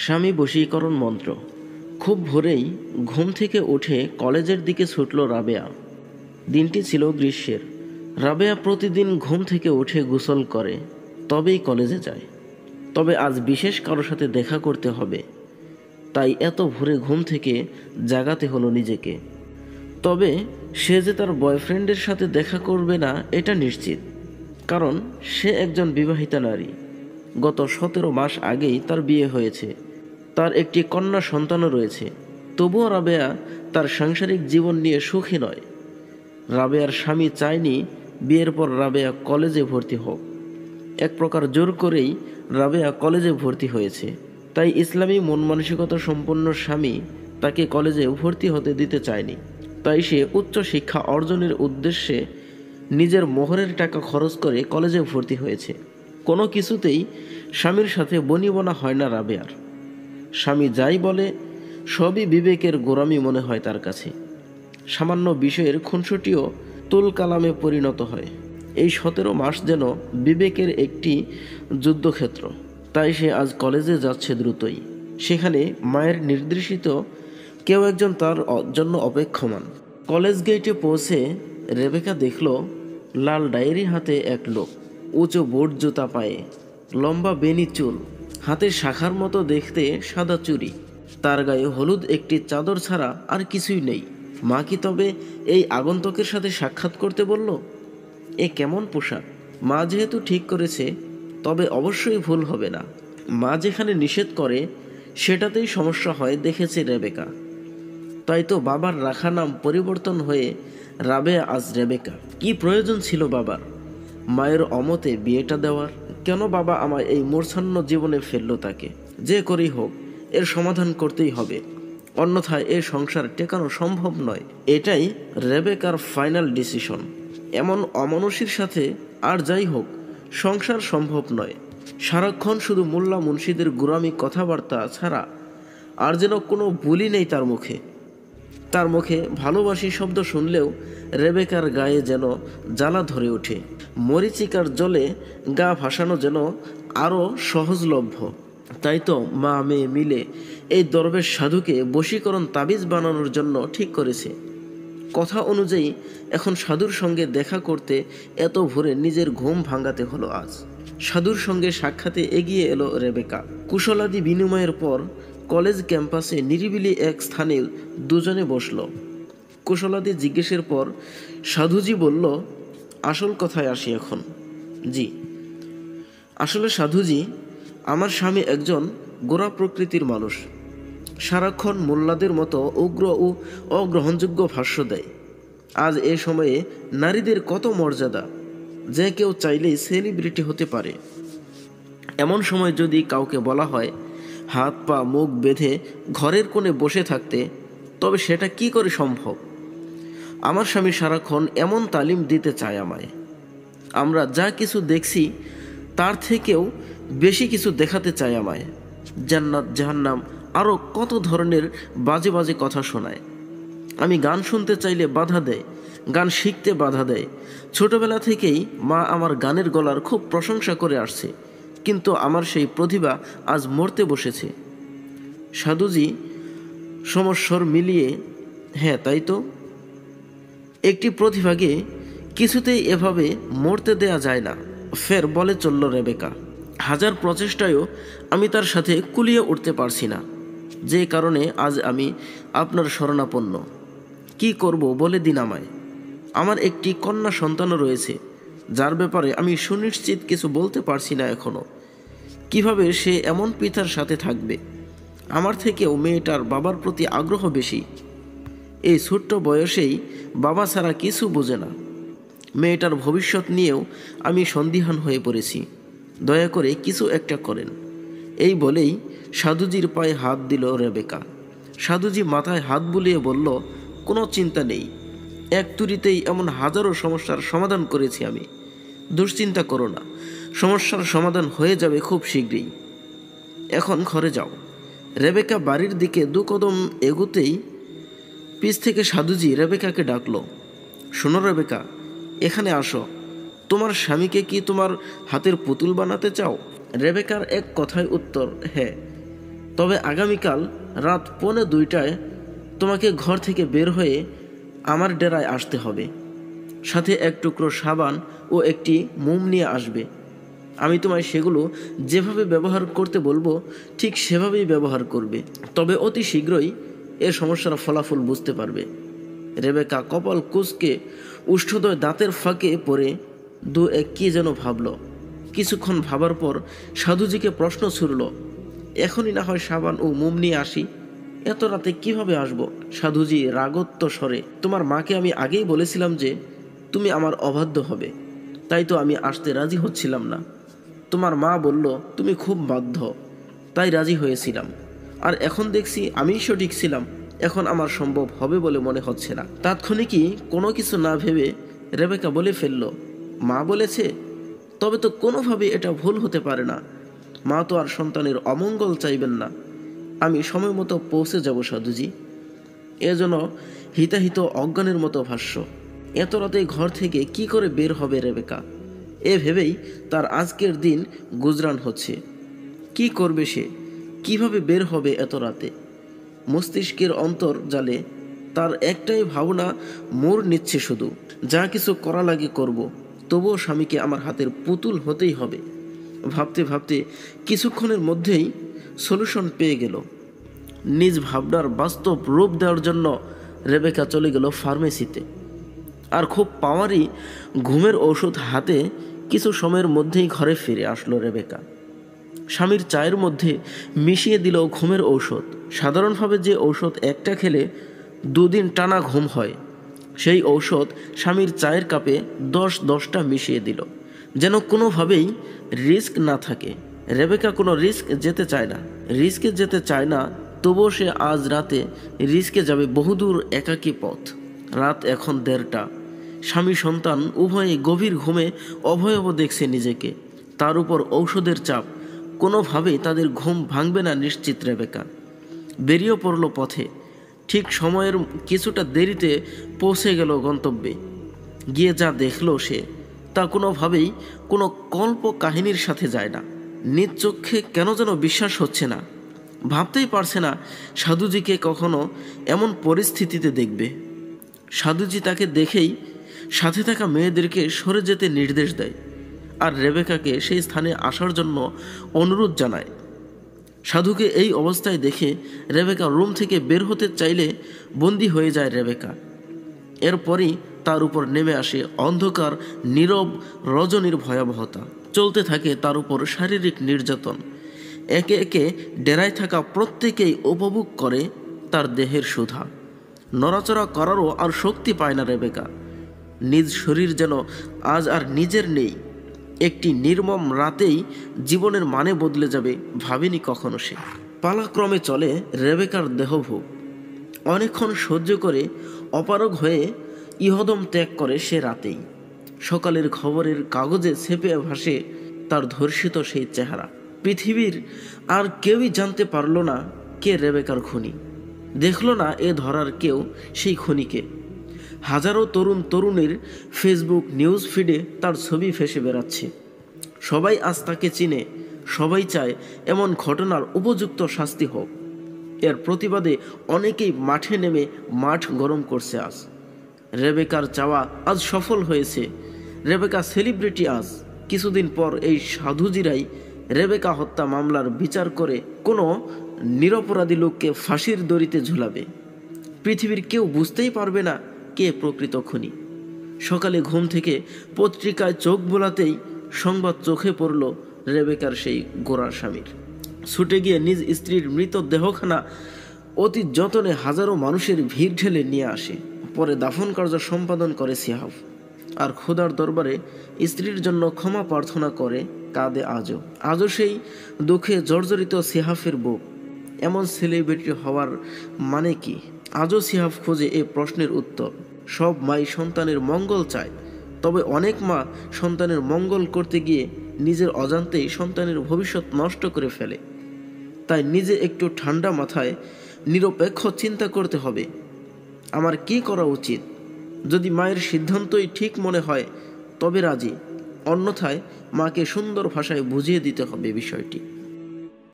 স্বামী বশীকরণ মন্ত্র। খুব ভোরেই ঘুম থেকে উঠে কলেজের দিকে ছুটল রাবেয়া। দিনটি ছিল গ্রীষ্মের। রাবেয়া প্রতিদিন ঘুম থেকে উঠে গোসল করে, তবেই কলেজে যায়। তবে আজ বিশেষ কারোর সাথে দেখা করতে হবে, তাই এত ভোরে ঘুম থেকে জাগাতে হলো নিজেকে। তবে সে যে তার বয়ফ্রেন্ডের সাথে দেখা করবে না এটা নিশ্চিত, কারণ সে একজন বিবাহিতা নারী। গত 17 মাস আগেই তার বিয়ে হয়েছে, তার একটি কন্যা সন্তানও রয়েছে। তবুও রাবেয়া তার সাংসারিক জীবন নিয়ে সুখী নয়। রাবেয়ার স্বামী চায়নি বিয়ের পর রাবেয়া কলেজে ভর্তি হোক। এক প্রকার জোর করেই রাবেয়া কলেজে ভর্তি হয়েছে। তাই ইসলামী মন মানসিকতা সম্পন্ন স্বামী তাকে কলেজে ভর্তি হতে দিতে চায়নি। তাই সে উচ্চ শিক্ষা অর্জনের উদ্দেশ্যে নিজের মোহরের টাকা খরচ করে কলেজে ভর্তি হয়েছে। কোনো কিছুতেই স্বামীর সাথে বনিবনা হয় না রাবেয়ার। স্বামী যাই বলে সবই বিবেকের গোড়ামি মনে হয় তার কাছে। সামান্য বিষয়ের খুনসুটিও তুল কালামে পরিণত হয়। এই 17 মাস যেন বিবেকের একটি যুদ্ধক্ষেত্র। তাই সে আজ কলেজে যাচ্ছে দ্রুতই। সেখানে মায়ের নির্দেশিত কেউ একজন তার জন্য অপেক্ষমান। কলেজ গেটে পৌঁছে রেবেকা দেখল লাল ডায়েরি হাতে এক লোক, উঁচু বুট জুতা পায়ে, লম্বা বেনি চুল, হাতে শাখার মতো দেখতে সাদা চুড়ি। তার গায়ে হলুদ একটি চাদর ছাড়া আর কিছুই নেই। মা কি তবে এই আগন্তুকের সাথে সাক্ষাৎ করতে বলল? এ কেমন পোশাক? মা যেহেতু ঠিক করেছে, তবে অবশ্যই ভুল হবে না। মা যেখানে নিষেধ করে সেটাতেই সমস্যা হয় দেখেছে রেবেকা। তাই তো বাবার রাখা নাম পরিবর্তন হয়ে রাবেয়া আজ রেবেকা। কি প্রয়োজন ছিল বাবার মায়ের অমতে বিয়েটা দেওয়ার? কেন বাবা আমায় এই মূর্ছন্ন জীবনে ফেললো? তাকে যে করেই হোক এর সমাধান করতেই হবে, অন্যথায় এ সংসার টেকানো সম্ভব নয়। এটাই রেবেকার ফাইনাল ডিসিশন। এমন অমানুষীর সাথে আর যাই হোক সংসার সম্ভব নয়। সারাক্ষণ শুধু মোল্লা মুন্সিদের গোরামি কথাবার্তা ছাড়া আর যেন কোনো বুলি নেই তার মুখে। তার মুখে ভালোবাসি শব্দ শুনলেও রেবেকার গায়ে যেন জ্বালা ধরে ওঠে। মরিচিকার জলে গা ভাসানো যেন আরও সহজলভ্য। তাই তো মা মেয়ে মিলে এই দরবেশ সাধুকে বশীকরণ তাবিজ বানানোর জন্য ঠিক করেছে। কথা অনুযায়ী এখন সাধুর সঙ্গে দেখা করতে এত ভোরে নিজের ঘুম ভাঙাতে হলো আজ। সাধুর সঙ্গে সাক্ষাতে এগিয়ে এলো রেবেকা। কুশলাদি বিনিময়ের পর কলেজ ক্যাম্পাসে নিরিবিলি এক স্থানে দুজনে বসল। কুশলাদি জিজ্ঞেসের পর সাধুজি বলল, আসল কথায় আসি এখন। জি আসলে সাধুজি, আমার স্বামী একজন গোড়া প্রকৃতির মানুষ। সারাক্ষণ মোল্লাদের মতো উগ্র ও অগ্রহণযোগ্য ভাষ্য দেয়। আজ এ সময়ে নারীদের কত মর্যাদা, যে কেউ চাইলেই সেলিব্রিটি হতে পারে। এমন সময় যদি কাউকে বলা হয় হাত পা মুখ বেঁধে ঘরের কোণে বসে থাকতে, তবে সেটা কি করে সম্ভব? আমার স্বামী সারাক্ষণ এমন তালিম দিতে চায় আমায়। আমরা যা কিছু দেখছি তার থেকেও বেশি কিছু দেখাতে চায় আমায়। জান্নাত জাহান্নাম আরও কত ধরনের বাজে বাজে কথা শোনায়। আমি গান শুনতে চাইলে বাধা দেয়, গান শিখতে বাধা দেয়। ছোটবেলা থেকেই মা আমার গানের গলার খুব প্রশংসা করে আসছে, কিন্তু আমার সেই প্রতিভা আজ মরতে বসেছে। সাধুজি সমস্বর মিলিয়ে, হ্যাঁ তাই তো, একটি প্রতিভাকে কিছুতেই এভাবে মরতে দেয়া যায় না। ফের বলে চলল রেবেকা, হাজার প্রচেষ্টায়ও আমি তার সাথে কুলিয়ে উঠতে পারছি না, যে কারণে আজ আমি আপনার শরণাপন্ন। কি করব বলে দিন আমায়। আমার একটি কন্যা সন্তানও রয়েছে, যার ব্যাপারে আমি সুনিশ্চিত কিছু বলতে পারছি না এখনো। কিভাবে সে এমন পিতার সাথে থাকবে? আমার থেকেও মেয়েটার বাবার প্রতি আগ্রহ বেশি। এই ছোট্ট বয়সেই বাবা ছাড়া কিছু বোঝে না। মেয়েটার ভবিষ্যৎ নিয়েও আমি সন্দিহান হয়ে পড়েছি। দয়া করে কিছু একটা করেন। এই বলেই সাধুজির পায়ে হাত দিল রেবেকা। সাধুজি মাথায় হাত বুলিয়ে বলল, কোনো চিন্তা নেই, এক তুড়িতেই এমন হাজারো সমস্যার সমাধান করেছি আমি। দুশ্চিন্তা করো না, সমস্যার সমাধান হয়ে যাবে খুব শীঘ্রই। এখন ঘরে যাও। রেবেকা বাড়ির দিকে 2 কদম এগোতেই পিছ থেকে সাধুজি রেবেকাকে ডাকল, শোনো রেবেকা, এখানে আসো। তোমার স্বামীকে কি তোমার হাতের পুতুল বানাতে চাও? রেবেকার এক কথায় উত্তর, হ্যাঁ। তবে আগামীকাল রাত 1:45 তোমাকে ঘর থেকে বের হয়ে আমার ডেরায় আসতে হবে। সাথে এক টুকরো সাবান ও একটি মোম নিয়ে আসবে। আমি তোমায় সেগুলো যেভাবে ব্যবহার করতে বলবো ঠিক সেভাবেই ব্যবহার করবে। তবে অতি শীঘ্রই এর সমস্যার ফলাফল বুঝতে পারবে। রেবেকা কপাল কুঁচকে উষ্ঠদয় দাঁতের ফাঁকে পড়ে এক কি যেন ভাবল। কিছুক্ষণ ভাবার পর সাধুজিকে প্রশ্ন ছুড়ল, এখনই না হয় সাবান ও মোম নিয়ে আসি? এত রাতে কিভাবে আসব? সাধুজি রাগত্ব স্বরে, তোমার মাকে আমি আগেই বলেছিলাম যে তুমি আমার অবাধ্য হবে, তাই তো আমি আসতে রাজি হচ্ছিলাম না। তোমার মা বলল তুমি খুব বাধ্য, তাই রাজি হয়েছিলাম। আর এখন দেখছি আমিই সঠিক ছিলাম। এখন আমার সম্ভব হবে বলে মনে হচ্ছে না। তাৎক্ষণিকই কোনো কিছু না ভেবে রেবেকা বলে ফেলল, মা বলেছে? তবে তো কোনোভাবে এটা ভুল হতে পারে না। মা তো আর সন্তানের অমঙ্গল চাইবেন না। আমি সময় মতো পৌঁছে যাব সাধুজি। এজন্য হিতাহিত অজ্ঞানের মতো ভাষ্য। এত রাতে ঘর থেকে কি করে বের হবে রেবেকা? এ ভেবেই তার আজকের দিন গুজরান হচ্ছে। কি করবে সে? কিভাবে বের হবে এত রাতে? মস্তিষ্কের অন্তর জালে তার একটাই ভাবনা মোড় নিচ্ছে, শুধু যা কিছু করা লাগে করব, তবুও স্বামীকে আমার হাতের পুতুল হতেই হবে। ভাবতে ভাবতে কিছুক্ষণের মধ্যেই সলিউশন পেয়ে গেল। নিজ ভাবনার বাস্তব রূপ দেওয়ার জন্য রেবেকা চলে গেল ফার্মেসিতে। আর খুব পাওয়ারই ঘুমের ঔষধ হাতে কিছু সময়ের মধ্যেই ঘরে ফিরে আসলো রেবেকা। স্বামীর চায়ের মধ্যে মিশিয়ে দিল ঘুমের ঔষধ। সাধারণভাবে যে ঔষধ একটা খেলে 2 দিন টানা ঘুম হয়, সেই ঔষধ স্বামীর চায়ের কাপে 10টা মিশিয়ে দিল, যেন কোনোভাবেই রিস্ক না থাকে। রেবেকা কোনো রিস্কে যেতে চায় না, তবুও সে আজ রাতে রিস্কে যাবে বহুদূর একাকী পথ। রাত এখন 1:30। স্বামী সন্তান উভয়ে গভীর ঘুমে অভয়ব দেখছে নিজেকে। তার উপর ঔষধের চাপ, কোনোভাবেই তাদের ঘুম ভাঙবে না নিশ্চিত রেবেকা। বেরিয়ে পড়ল পথে। ঠিক সময়ের কিছুটা দেরিতে পৌঁছে গেল গন্তব্যে। গিয়ে যা দেখলো সে, তা কোনোভাবেই কোনো কল্প কাহিনীর সাথে যায় না। নিজ চোখে কেন যেন বিশ্বাস হচ্ছে না। ভাবতেই পারছে না সাধুজিকে কখনো এমন পরিস্থিতিতে দেখবে। সাধুজি তাকে দেখেই সাথে থাকা মেয়েদেরকে সরে যেতে নির্দেশ দেয় আর রেবেকাকে সেই স্থানে আসার জন্য অনুরোধ জানায়। সাধুকে এই অবস্থায় দেখে রেবেকা রুম থেকে বের হতে চাইলে বন্দী হয়ে যায় রেবেকা। এরপরই তার উপর নেমে আসে অন্ধকার নীরব রজনীর ভয়াবহতা। চলতে থাকে তার উপর শারীরিক নির্যাতন। একে একে ডেরায় থাকা প্রত্যেকেই উপভোগ করে তার দেহের সুধা। নড়াচড়া করারও আর শক্তি পায় না রেবেকা। নিজ শরীর যেন আজ আর নিজের নেই। একটি নির্মম রাতেই জীবনের মানে বদলে যাবে ভাবেনি কখনো সে। পালাক্রমে চলে রেবেকার দেহভোগ। অনেকক্ষণ সহ্য করে অপারগ হয়ে ইহদম ত্যাগ করে সে রাতেই। সকালের খবরের কাগজে ছেপে ভাসে তার ধর্ষিত সেই চেহারা। পৃথিবীর আর কেউই জানতে পারল না কে রেবেকার খুনি। দেখল না এ ধরার কেউ সেই খুনিকে। হাজারো তরুণীর ফেসবুক নিউজ ফিডে তার ছবি ভেসে বেড়াচ্ছে। সবাই আজ তাকে চিনে। সবাই চায় এমন ঘটনার উপযুক্ত শাস্তি হোক। এর প্রতিবাদে অনেকেই মাঠে নেমে মাঠ গরম করছে আজ। রেবেকার চাওয়া আজ সফল হয়েছে। রেবেকা সেলিব্রিটি আজ। কিছুদিন পর এই সাধুজিরাই রেবেকা হত্যা মামলার বিচার করে কোনো নিরপরাধী লোককে ফাঁসির দড়িতে ঝুলাবে। পৃথিবীর কেউ বুঝতেই পারবে না কে প্রকৃত খুনি। সকালে ঘুম থেকে পত্রিকায় চোখ বোলাতেই সংবাদ চোখে পড়ল রেবেকার সেই গোরা স্বামীর। ছুটে গিয়ে নিজ স্ত্রীর মৃতদেহখানা অতি যতনে হাজারো মানুষের ভিড় ঠেলে নিয়ে আসে। পরে দাফন কার্য সম্পাদন করে সিহাব। আর খোদার দরবারে স্ত্রীর জন্য ক্ষমা প্রার্থনা করে কাঁদে আজও সেই দুঃখে জর্জরিত সিহাফের বুক। এমন সেলিব্রিটি হওয়ার মানে কি? আজও সিহাফ খোঁজে এ প্রশ্নের উত্তর। সব মাই সন্তানের মঙ্গল চায়, তবে অনেক মা সন্তানের মঙ্গল করতে গিয়ে নিজের অজান্তেই সন্তানের ভবিষ্যৎ নষ্ট করে ফেলে। তাই নিজে একটু ঠান্ডা মাথায় নিরপেক্ষ চিন্তা করতে হবে, আমার কি করা উচিত। যদি মায়ের সিদ্ধান্তই ঠিক মনে হয় তবে রাজি, অন্যথায় মাকে সুন্দর ভাষায় বুঝিয়ে দিতে হবে বিষয়টি।